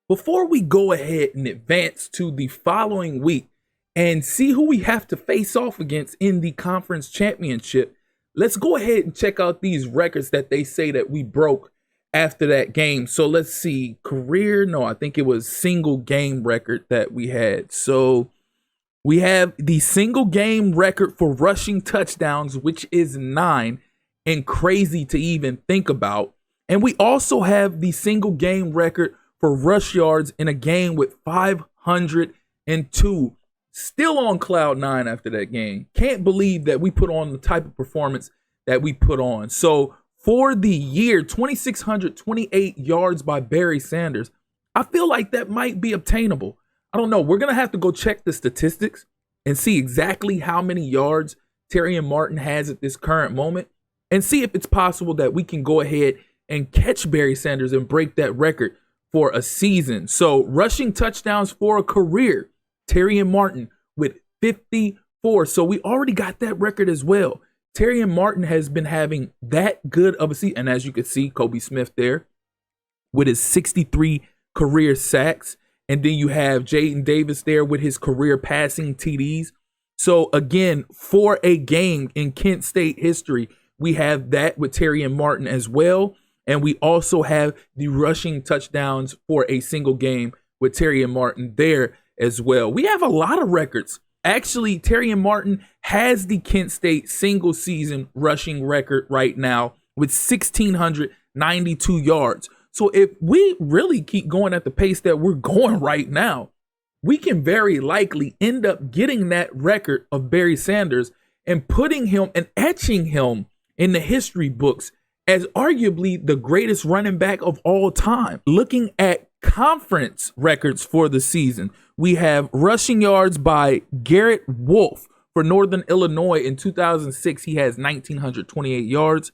Before we go ahead and advance to the following week and see who we have to face off against in the conference championship, let's go ahead and check out these records that they say that we broke after that game. So let's see, I think it was single game record that we had. So we have the single game record for rushing touchdowns, which is 9, and crazy to even think about. And we also have the single game record for rush yards in a game with 502. Still on cloud 9 after that game. Can't believe that we put on the type of performance that we put on. So for the year, 2,628 yards by Barry Sanders. I feel like that might be obtainable. I don't know. We're going to have to go check the statistics and see exactly how many yards Terrion Martin has at this current moment and see if it's possible that we can go ahead and catch Barry Sanders and break that record for a season. So rushing touchdowns for a career, Terrion Martin with 54. So we already got that record as well. Terrion Martin has been having that good of a season. And as you can see, Kobe Smith there with his 63 career sacks. And then you have Jaden Davis there with his career passing TDs. So again, for a game in Kent State history, we have that with Terrion Martin as well. And we also have the rushing touchdowns for a single game with Terrion Martin there as well. We have a lot of records. Actually, Terrion Martin has the Kent State single season rushing record right now with 1,692 yards. So if we really keep going at the pace that we're going right now, we can very likely end up getting that record of Barry Sanders and putting him and etching him in the history books as arguably the greatest running back of all time. Looking at conference records for the season, we have rushing yards by Garrett Wolf for Northern Illinois in 2006. He has 1,928 yards.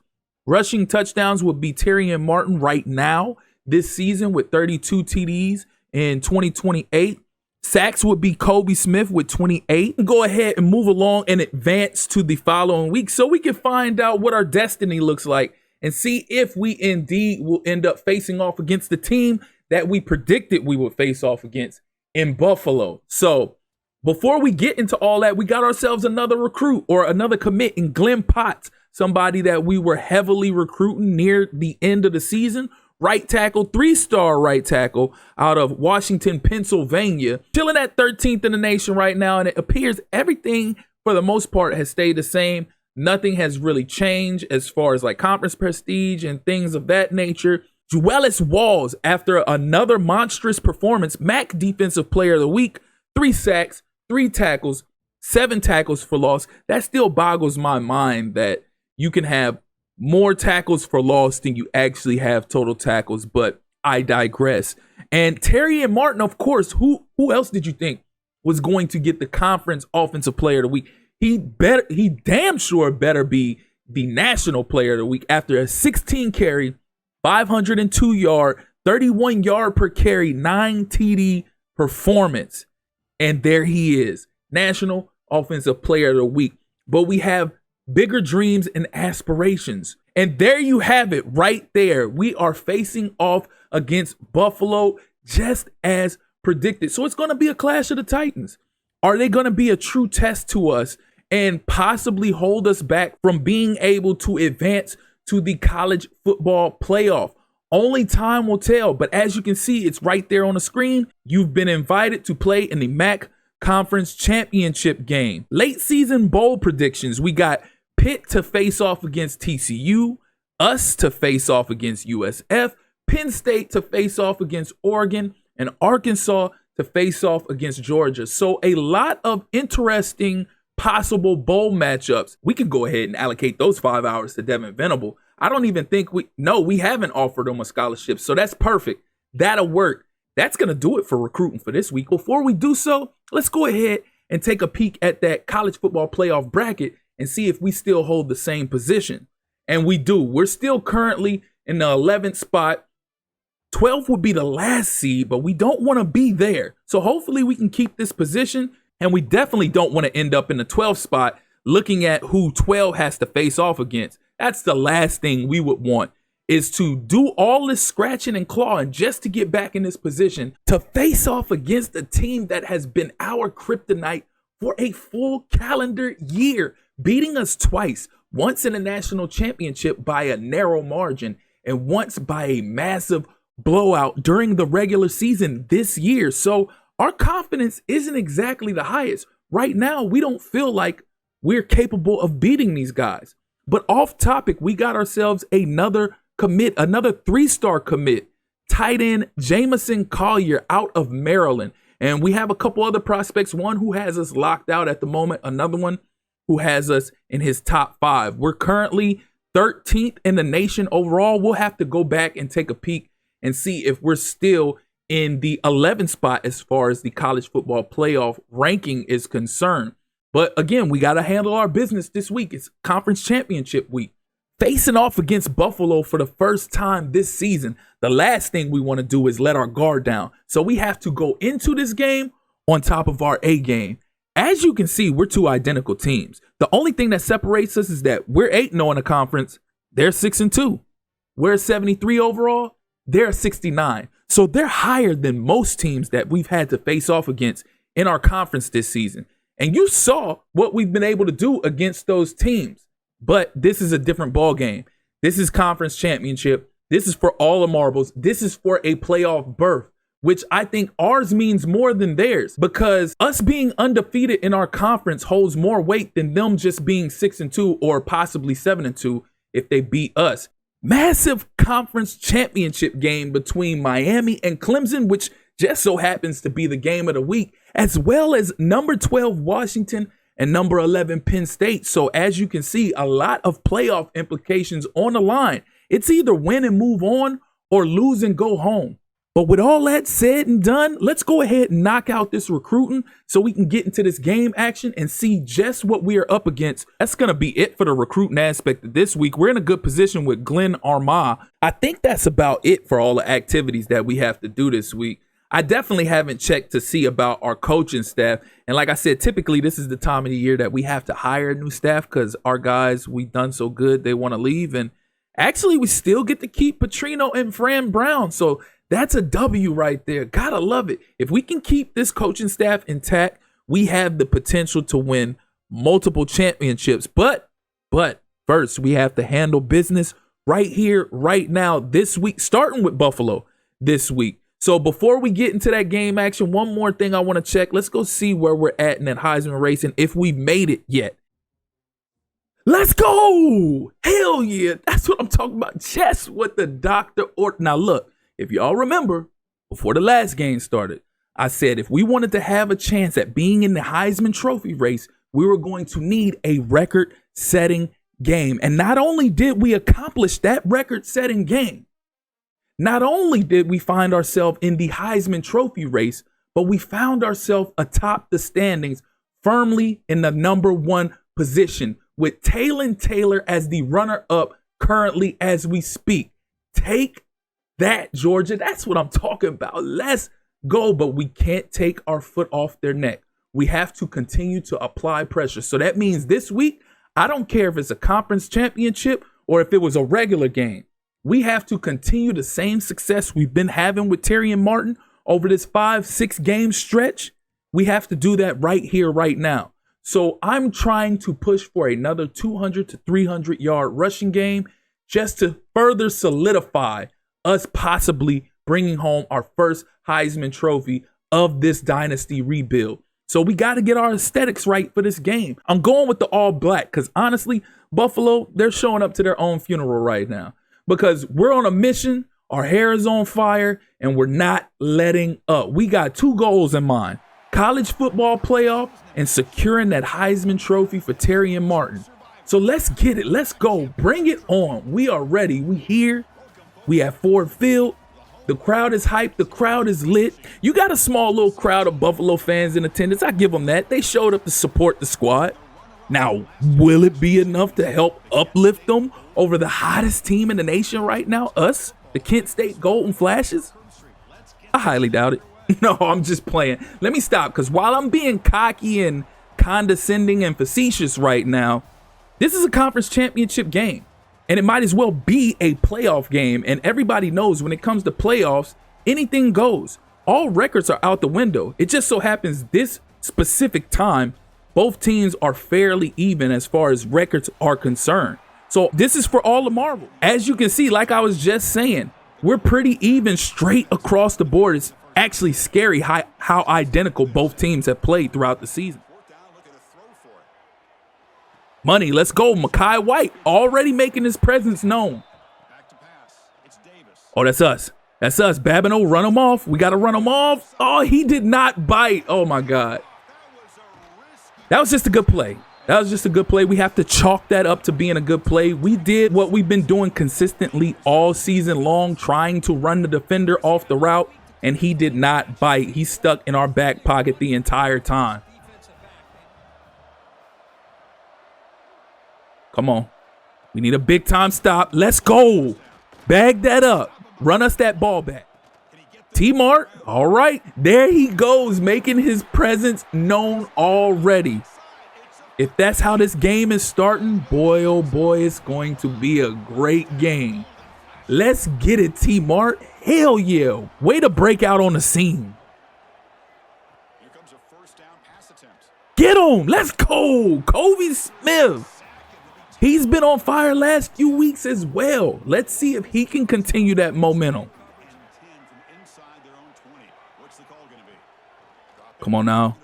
Rushing touchdowns would be Terrion Martin right now this season with 32 TDs in 2028. Sacks would be Kobe Smith with 28. Go ahead and move along and advance to the following week so we can find out what our destiny looks like and see if we indeed will end up facing off against the team that we predicted we would face off against in Buffalo. So before we get into all that, we got ourselves another recruit or another commit in Glenn Potts, somebody that we were heavily recruiting near the end of the season. Right tackle, 3-star right tackle out of Washington, Pennsylvania, chilling at 13th in the nation right now. And it appears everything for the most part has stayed the same. Nothing has really changed as far as like conference prestige and things of that nature. Juelis Walls, after another monstrous performance, MAC Defensive Player of the Week, 3 sacks, 3 tackles, 7 tackles for loss. That still boggles my mind that you can have more tackles for loss than you actually have total tackles, but I digress. And Terrion Martin, of course, who else did you think was going to get the conference offensive player of the week? He damn sure better be the national player of the week after a 16 carry, 502 yard, 31 yard per carry, 9 TD performance. And there he is, national offensive player of the week. But we have bigger dreams and aspirations. And there you have it right there. We are facing off against Buffalo just as predicted. So it's going to be a clash of the Titans. Are they going to be a true test to us and possibly hold us back from being able to advance to the college football playoff? Only time will tell. But as you can see, it's right there on the screen. You've been invited to play in the MAC Conference Championship game. Late season bowl predictions. We got Pitt to face off against TCU, us to face off against USF, Penn State to face off against Oregon, and Arkansas to face off against Georgia. So a lot of interesting possible bowl matchups. We could go ahead and allocate those 5 hours to Devin Venable. I don't even think we haven't offered him a scholarship. So that's perfect. That'll work. That's going to do it for recruiting for this week. Before we do so, let's go ahead and take a peek at that college football playoff bracket and see if we still hold the same position. And we do. We're still currently in the 11th spot. 12 would be the last seed, but we don't want to be there. So hopefully we can keep this position. And we definitely don't want to end up in the 12th spot looking at who 12 has to face off against. That's the last thing we would want is to do all this scratching and clawing just to get back in this position to face off against a team that has been our kryptonite for a full calendar year, beating us twice, once in a national championship by a narrow margin and once by a massive blowout during the regular season this year. So our confidence isn't exactly the highest. Right now, we don't feel like we're capable of beating these guys. But off topic, we got ourselves another commit, another 3-star commit, tight end Jamison Collier out of Maryland. And we have a couple other prospects, one who has us locked out at the moment, another one who has us in his top 5. We're currently 13th in the nation overall. We'll have to go back and take a peek and see if we're still in the 11th spot as far as the college football playoff ranking is concerned. But again, we got to handle our business this week. It's conference championship week. Facing off against Buffalo for the first time this season, the last thing we want to do is let our guard down. So we have to go into this game on top of our A game. As you can see, we're two identical teams. The only thing that separates us is that we're 8-0 in the conference. They're 6-2. We're 73 overall. They're 69. So they're higher than most teams that we've had to face off against in our conference this season. And you saw what we've been able to do against those teams. But this is a different ball game. This is conference championship. This is for all the marbles. This is for a playoff berth, which I think ours means more than theirs, because us being undefeated in our conference holds more weight than them just being 6-2 or possibly 7-2 if they beat us. Massive conference championship game between Miami and Clemson, which just so happens to be the game of the week, as well as number 12 Washington and number 11 Penn State. So as you can see, a lot of playoff implications on the line. It's either win and move on or lose and go home. But with all that said and done, let's go ahead and knock out this recruiting so we can get into this game action and see just what we are up against. That's going to be it for the recruiting aspect of this week. We're in a good position with Glenn Armah. I think that's about it for all the activities that we have to do this week. I definitely haven't checked to see about our coaching staff. And like I said, typically this is the time of the year that we have to hire new staff because our guys, we've done so good, they want to leave. And actually, we still get to keep Petrino and Fran Brown. So that's a W right there. Gotta love it. If we can keep this coaching staff intact, we have the potential to win multiple championships. But first, we have to handle business right here, right now, this week, starting with Buffalo this week. So before we get into that game action, one more thing I want to check. Let's go see where we're at in that Heisman race and if we've made it yet. Let's go! Hell yeah! That's what I'm talking about. Just what the doctor ordered. Now look, if y'all remember, before the last game started, I said if we wanted to have a chance at being in the Heisman Trophy race, we were going to need a record-setting game. And not only did we accomplish that record-setting game, not only did we find ourselves in the Heisman Trophy race, but we found ourselves atop the standings firmly in the number 1 position with Taylor Taylor as the runner-up currently as we speak. Take that, Georgia. That's what I'm talking about. Let's go, but we can't take our foot off their neck. We have to continue to apply pressure. So that means this week, I don't care if it's a conference championship or if it was a regular game. We have to continue the same success we've been having with Terry and Martin over this 5-6 game stretch. We have to do that right here, right now. So I'm trying to push for another 200 to 300 yard rushing game just to further solidify us possibly bringing home our first Heisman Trophy of this dynasty rebuild. So we got to get our aesthetics right for this game. I'm going with the all black because honestly, Buffalo, they're showing up to their own funeral right now because we're on a mission. Our hair is on fire and we're not letting up. We got 2 goals in mind: college football playoff and securing that Heisman Trophy for Terry and Martin. So let's get it. Let's go. Bring it on. We are ready. We here. We at Ford Field. The crowd is hyped. The crowd is lit. You got a small little crowd of Buffalo fans in attendance. I give them that. They showed up to support the squad. Now, will it be enough to help uplift them over the hottest team in the nation right now? Us, the Kent State Golden Flashes? I highly doubt it. No, I'm just playing. Let me stop, because while I'm being cocky and condescending and facetious right now, this is a conference championship game. And it might as well be a playoff game. And everybody knows when it comes to playoffs, anything goes. All records are out the window. It just so happens this specific time, both teams are fairly even as far as records are concerned. So this is for all the marbles. As you can see, like I was just saying, we're pretty even straight across the board. It's actually scary how identical both teams have played throughout the season. Money, let's go. Mekhi White already making his presence known. Oh, that's us. That's us. Babineau, run him off. We got to run him off. Oh, he did not bite. Oh, my God. That was just a good play. That was just a good play. We have to chalk that up to being a good play. We did what we've been doing consistently all season long, trying to run the defender off the route, and he did not bite. He stuck in our back pocket the entire time. Come on. We need a big time stop. Let's go. Bag that up. Run us that ball back. T-Mart. All right. There he goes, making his presence known already. If that's how this game is starting, boy, oh boy, it's going to be a great game. Let's get it, T-Mart. Hell yeah. Way to break out on the scene. Get him. Let's go. Kobe Smith. He's been on fire last few weeks as well. Let's see if he can continue that momentum. Come on now.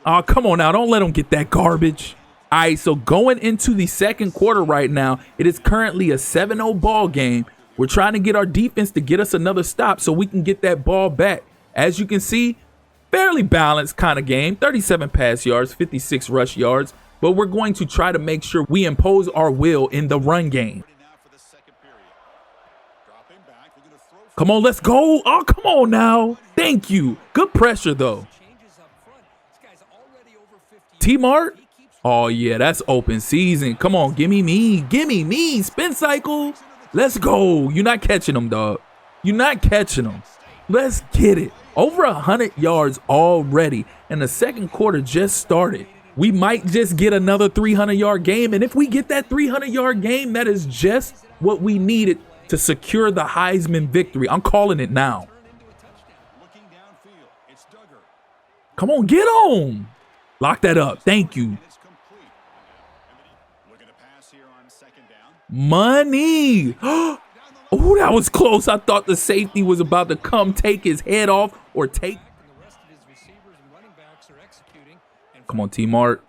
Oh, come on now. Don't let him get that garbage. All right, so going into the second quarter right now, it is currently a 7-0 ball game. We're trying to get our defense to get us another stop so we can get that ball back. As you can see, fairly balanced kind of game. 37 pass yards, 56 rush yards. But we're going to try to make sure we impose our will in the run game. Come on, let's go. Oh, come on now. Thank you. Good pressure, though. T-Mart. Oh, yeah, that's open season. Come on, give me me. Give me me. Spin cycle. Let's go. You're not catching them, dog. You're not catching them. Let's get it. Over 100 yards already. And the second quarter just started. We might just get another 300-yard game. And if we get that 300-yard game, that is just what we needed to secure the Heisman victory. I'm calling it now. Come on, get on. Lock that up. Thank you. Money. Oh, that was close. I thought the safety was about to come take his head off or take. Come on, T-Mart.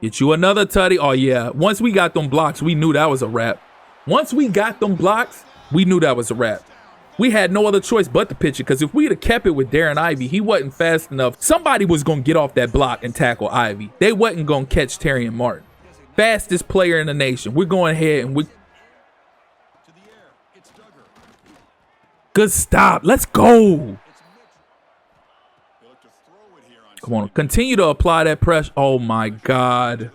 Get you another tutty. Oh, yeah. Once we got them blocks, we knew that was a wrap. Once we got them blocks, we knew that was a wrap. We had no other choice but to pitch it because if we had kept it with Darren Ivey, he wasn't fast enough. Somebody was going to get off that block and tackle Ivey. They wasn't going to catch Terry and Martin. Fastest player in the nation. We're going ahead and we. Good stop. Let's go. Come on, continue to apply that pressure. Oh, my God.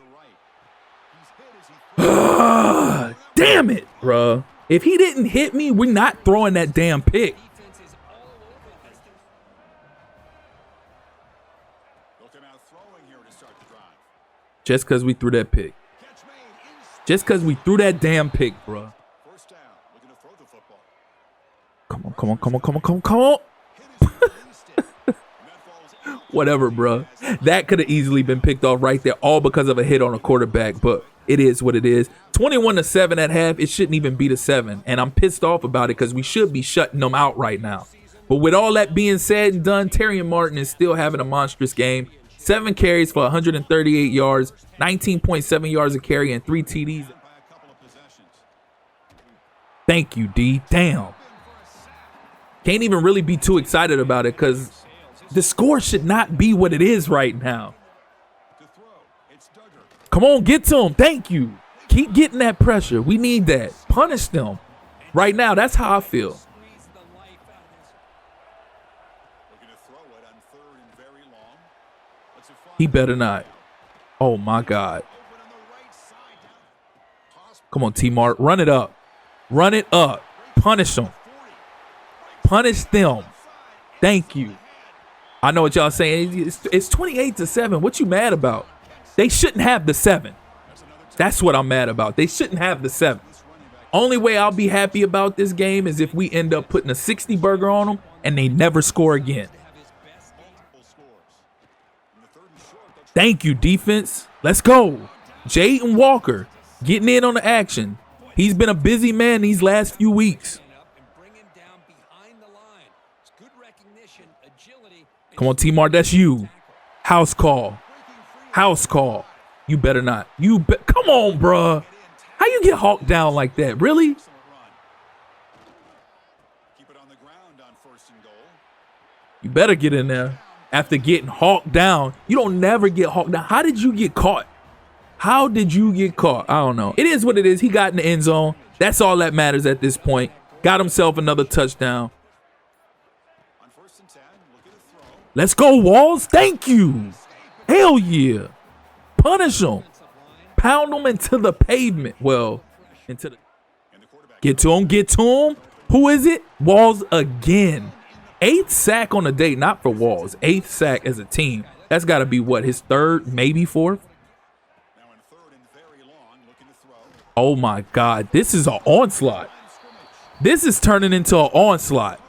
Damn it, bruh. If he didn't hit me, we're not throwing that damn pick. Just because we threw that pick. Just because we threw that damn pick, bruh. Come on, come on, come on, come on, come on, come on. Whatever, bro. That could have easily been picked off right there, all because of a hit on a quarterback, but it is what it is. 21-7 at half. It shouldn't even be the 7, and I'm pissed off about it because we should be shutting them out right now. But with all that being said and done, Terry Martin is still having a monstrous game. 7 carries for 138 yards, 19.7 yards a carry, and 3 TDs. Thank you, D. Damn. Can't even really be too excited about it because the score should not be what it is right now. Come on, get to him. Thank you. Keep getting that pressure. We need that. Punish them. Right now, that's how I feel. He better not. Oh, my God. Come on, T-Mart. Run it up. Run it up. Punish them. Punish them. Thank you. I know what y'all saying. It's 28-7. What you mad about? They shouldn't have the 7. That's what I'm mad about. They shouldn't have the 7. Only way I'll be happy about this game is if we end up putting a 60 burger on them and they never score again. Thank you, defense. Let's go. Jaden Walker getting in on the action. He's been a busy man these last few weeks. Come on, T-Mart, that's you. House call. House call. You better not. Come on, bruh. How you get hawked down like that? Really? You better get in there after getting hawked down. You don't never get hawked down. How did you get caught? How did you get caught? I don't know. It is what it is. He got in the end zone. That's all that matters at this point. Got himself another touchdown. Let's go, Walls. Thank you. Hell yeah. Punish him. Pound him into the pavement. Well, into the... Get to him. Get to him. Who is it? Walls again. 8th sack on the day. Not for Walls. 8th sack as a team. That's got to be what? His 3rd, maybe 4th? Oh, my God. This is an onslaught. This is turning into an onslaught.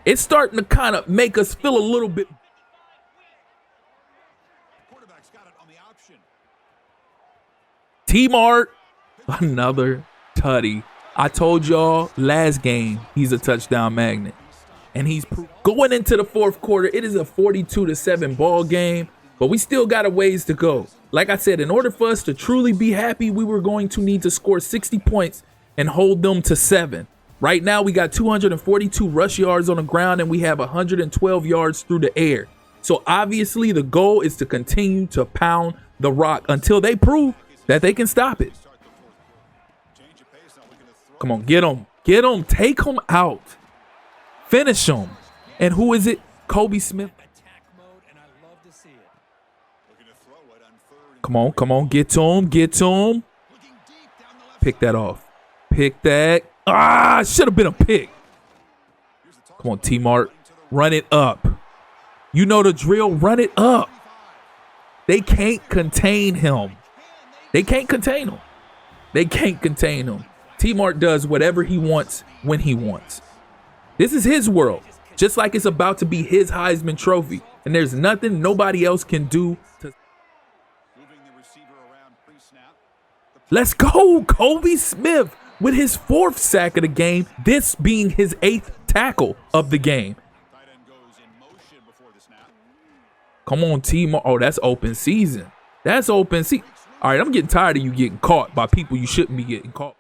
It's starting to kind of make us feel a little bit... T-Mart, another tutty. I told y'all last game he's a touchdown magnet. And he's going into the 4th quarter. It is a 42-7 ball game, but we still got a ways to go. Like I said, in order for us to truly be happy, we were going to need to score 60 points and hold them to 7. Right now, we got 242 rush yards on the ground, and we have 112 yards through the air. So obviously, the goal is to continue to pound the rock until they prove that they can stop it. Come on, get him. Get him. Take him out. Finish him. And who is it? Kobe Smith. Come on, come on. Get to him. Get to him. Pick that off. Pick that. Ah, should have been a pick. Come on, T-Mart. Run it up. You know the drill. Run it up. They can't contain him. They can't contain him. They can't contain him. T-Mart does whatever he wants when he wants. This is his world, just like it's about to be his Heisman Trophy. And there's nothing nobody else can do to... Let's go, Kobe Smith with his 4th sack of the game, this being his 8th tackle of the game. Come on, T-Mart. Oh, that's open season. That's open season. All right, I'm getting tired of you getting caught by people you shouldn't be getting caught.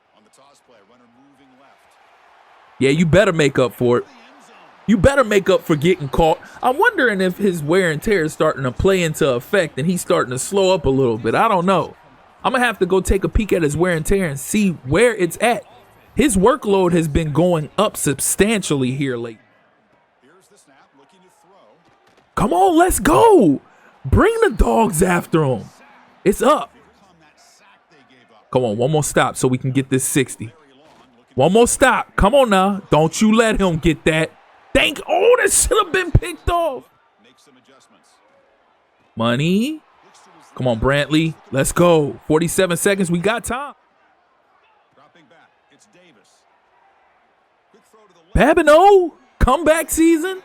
Yeah, you better make up for it. You better make up for getting caught. I'm wondering if his wear and tear is starting to play into effect and he's starting to slow up a little bit. I don't know. I'm going to have to go take a peek at his wear and tear and see where it's at. His workload has been going up substantially here lately. Come on, let's go. Bring the dogs after him. It's up. Come on, one more stop so we can get this 60. One more stop. Come on now. Don't you let him get that. Oh, that should have been picked off. Money. Come on, Brantley. Let's go. 47 seconds. We got time. Babineau. Comeback season.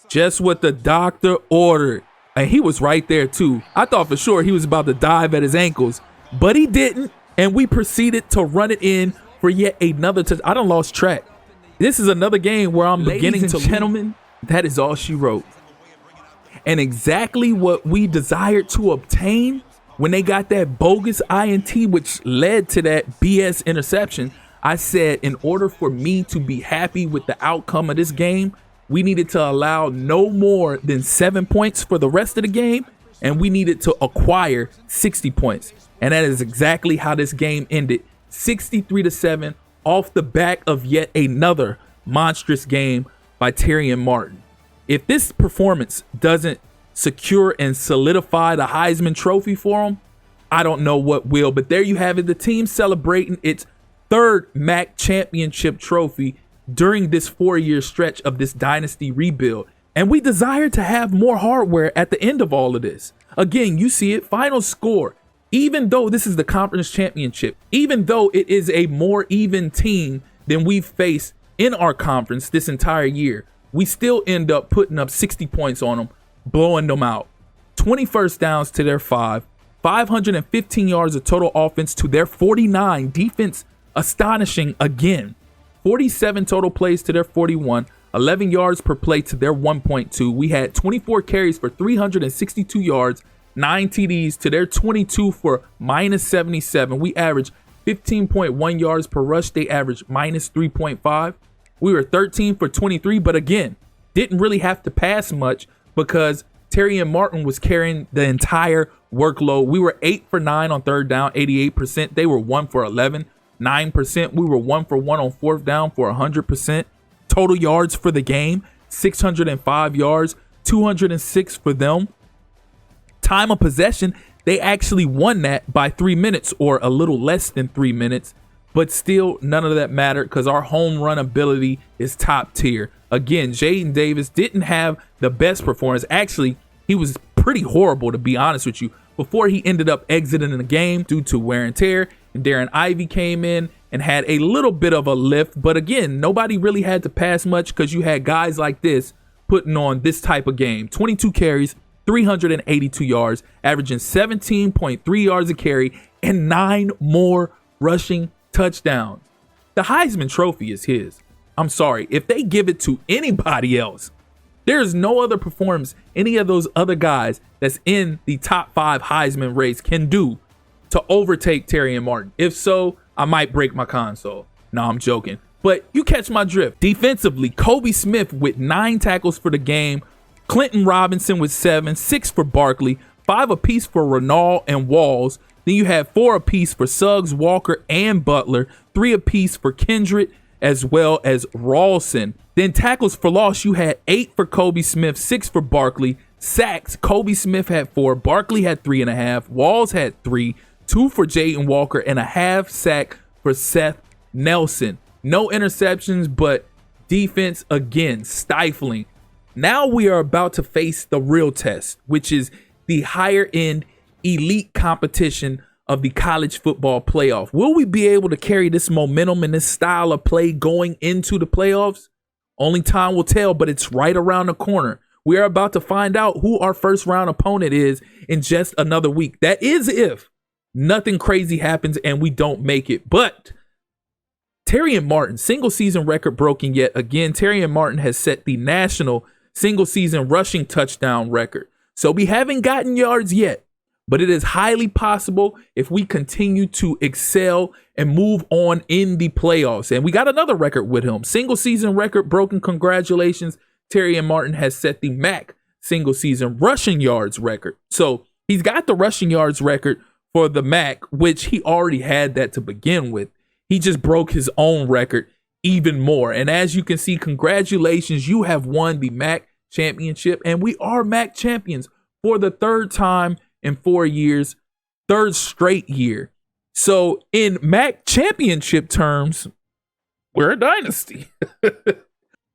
Just what the doctor ordered. And he was right there, too. I thought for sure he was about to dive at his ankles, but he didn't. And we proceeded to run it in for yet another touch. I done lost track. This is another game where I'm beginning to... Gentlemen, that is all she wrote. And exactly what we desired to obtain when they got that bogus INT, which led to that BS interception. I said, in order for me to be happy with the outcome of this game, we needed to allow no more than 7 points for the rest of the game, and we needed to acquire 60 points. And that is exactly how this game ended. 63-7 off the back of yet another monstrous game by Terry and Martin. If this performance doesn't secure and solidify the Heisman Trophy for him, I don't know what will. But there you have it. The team celebrating its 3rd MAC championship trophy during this 4-year stretch of this Dynasty rebuild. And we desire to have more hardware at the end of all of this. Again, you see it. Final score Even though this is the conference championship, even though it is a more even team than we've faced in our conference this entire year, we still end up putting up 60 points on them, blowing them out. 20 first downs to their 5, 515 yards of total offense to their 49. Defense astonishing again. 47 total plays to their 41, 11 yards per play to their 1.2. We had 24 carries for 362 yards, 9 TDs to their 22 for -77. We averaged 15.1 yards per rush. They averaged -3.5. We were 13 for 23, but again, didn't really have to pass much because Terry and Martin was carrying the entire workload. We were 8 for 9 on third down, 88%. They were 1 for 11, 9%. We were 1 for 1 on fourth down for 100%. Total yards for the game, 605 yards, 206 for them. Time of possession, they actually won that by 3 minutes or a little less than 3 minutes, but still none of that mattered because our home run ability is top tier. Again, Jaden Davis didn't have the best performance. Actually, he was pretty horrible, to be honest with you, before he ended up exiting the game due to wear and tear. And Darren Ivey came in and had a little bit of a lift. But again, nobody really had to pass much because you had guys like this putting on this type of game. 22 carries, 382 yards, averaging 17.3 yards a carry, and 9 more rushing touchdowns. The Heisman Trophy is his. I'm sorry, if they give it to anybody else, there's no other performance any of those other guys that's in the top 5 Heisman race can do to overtake Terry and Martin. If so, I might break my console. No, I'm joking. But you catch my drift. Defensively, Kobe Smith with 9 tackles for the game, Clinton Robinson with 7, 6 for Barkley, 5 apiece for Renault and Walls. Then you have 4 apiece for Suggs, Walker, and Butler, 3 apiece for Kendrick, as well as Rawlson. Then tackles for loss, you had 8 for Kobe Smith, 6 for Barkley. Sacks, Kobe Smith had 4, Barkley had 3.5, Walls had 3, 2 for Jaden Walker, and a half sack for Seth Nelson. No interceptions, but defense, again, stifling. Now we are about to face the real test, which is the higher end elite competition of the college football playoff. Will we be able to carry this momentum and this style of play going into the playoffs? Only time will tell, but it's right around the corner. We are about to find out who our first round opponent is in just another week. That is if nothing crazy happens and we don't make it. But Terry and Martin, single season record broken yet again. Terry and Martin has set the national single season rushing touchdown record. So we haven't gotten yards yet, but it is highly possible if we continue to excel and move on in the playoffs. And we got another record with him. Single season record broken. Congratulations. Terry and Martin has set the MAC single season rushing yards record. So he's got the rushing yards record for the MAC, which he already had that to begin with. He just broke his own record even more. And as you can see, congratulations, you have won the MAC championship. And we are MAC champions for the 3rd time in 4 years, 3rd straight year. So in MAC championship terms, we're a dynasty.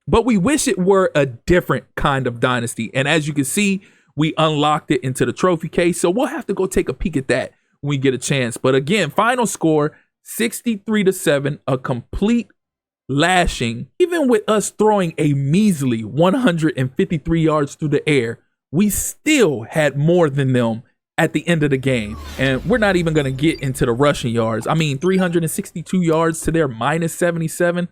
But we wish it were a different kind of dynasty. And as you can see, we unlocked it into the trophy case. So we'll have to go take a peek at that when we get a chance. But again, final score, 63-7, a complete lashing. Even with us throwing a measly 153 yards through the air, we still had more than them at the end of the game. And we're not even going to get into the rushing yards. I mean, 362 yards to their -77.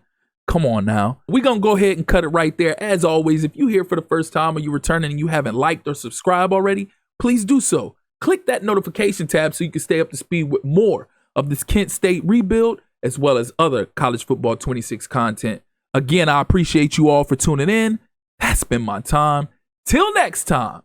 Come on now. We're going to go ahead and cut it right there. As always, if you're here for the first time or you're returning and you haven't liked or subscribed already, please do so. Click that notification tab so you can stay up to speed with more of this Kent State rebuild, as well as other College Football 26 content. Again, I appreciate you all for tuning in. That's been my time. Till next time.